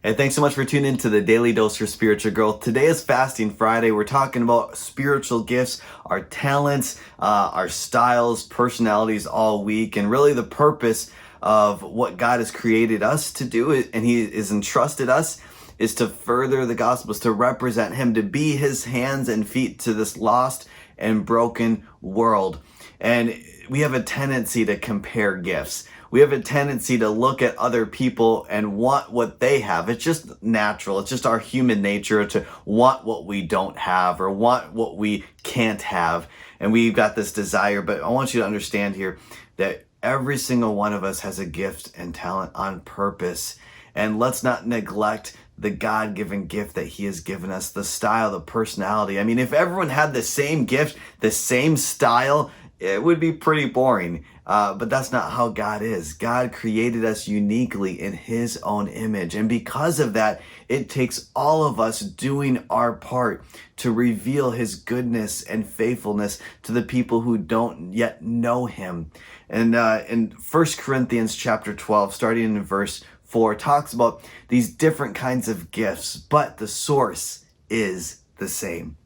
Hey, thanks so much for tuning in to the Daily Dose for Spiritual Growth. Today is Fasting Friday. We're talking about spiritual gifts, our talents, our styles, personalities all week, and really the purpose of what God has created us to do, and He has entrusted us, is to further the gospel, is to represent Him, to be His hands and feet to this lost and broken world. And we have a tendency to compare gifts. We have a tendency to look at other people and want what they have. It's just natural. It's just our human nature to want what we don't have or want what we can't have. And we've got this desire, but I want you to understand here that every single one of us has a gift and talent on purpose. And let's not neglect the God-given gift that He has given us, the style, the personality. I mean, if everyone had the same gift, the same style, it would be pretty boring. But that's not how God is. God created us uniquely in His own image. And because of that, it takes all of us doing our part to reveal His goodness and faithfulness to the people who don't yet know Him. And in 1 Corinthians chapter 12, starting in verse 4, talks about these different kinds of gifts, but the source is the same.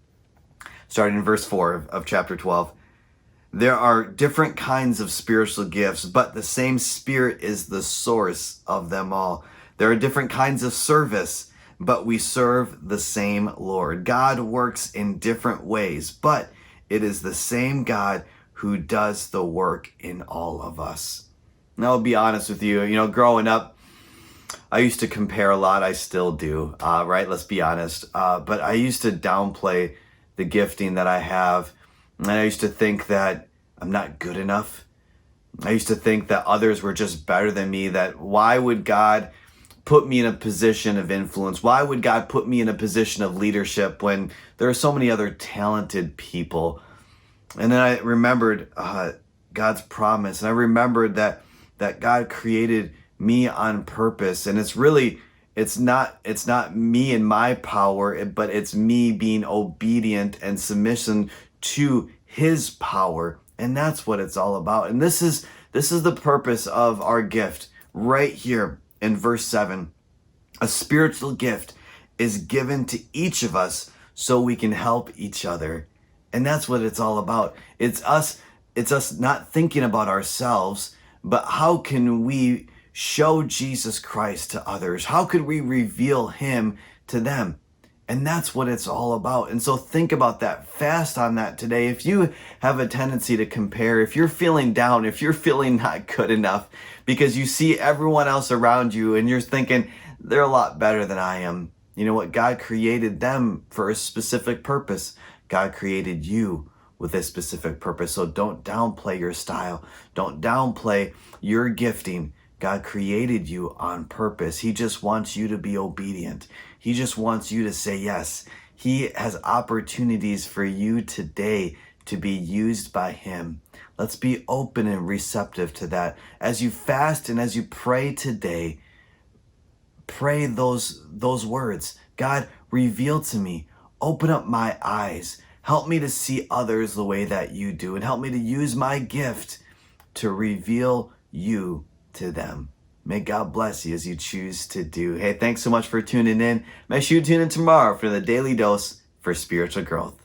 Starting in verse 4 of chapter 12. There are different kinds of spiritual gifts, but the same Spirit is the source of them all. There are different kinds of service, but we serve the same Lord. God works in different ways, but it is the same God who does the work in all of us. And I'll be honest with you, growing up, I used to compare a lot. I still do, right? Let's be honest. But I used to downplay the gifting that I have. And I used to think that I'm not good enough. I used to think that others were just better than me, that why would God put me in a position of influence? Why would God put me in a position of leadership when there are so many other talented people? And then I remembered God's promise. And I remembered that God created me on purpose. And it's not me and my power, but it's me being obedient and submission to His power. And that's what it's all about. And this is the purpose of our gift right here in verse 7. A spiritual gift is given to each of us so we can help each other. And that's what it's all about. It's us not thinking about ourselves, but how can we show Jesus Christ to others? How could we reveal Him to them? And that's what it's all about. And so think about that. Fast on that today. If you have a tendency to compare, if you're feeling down, if you're feeling not good enough because you see everyone else around you and you're thinking they're a lot better than I am. You know what? God created them for a specific purpose. God created you with a specific purpose. So don't downplay your style. Don't downplay your gifting. God created you on purpose. He just wants you to be obedient. He just wants you to say yes. He has opportunities for you today to be used by Him. Let's be open and receptive to that. As you fast and as you pray today, pray those words. God, reveal to me. Open up my eyes. Help me to see others the way that you do, and help me to use my gift to reveal you to them. May God bless you as you choose to do. Hey, thanks so much for tuning in. Make sure you tune in tomorrow for the Daily Dose for Spiritual Growth.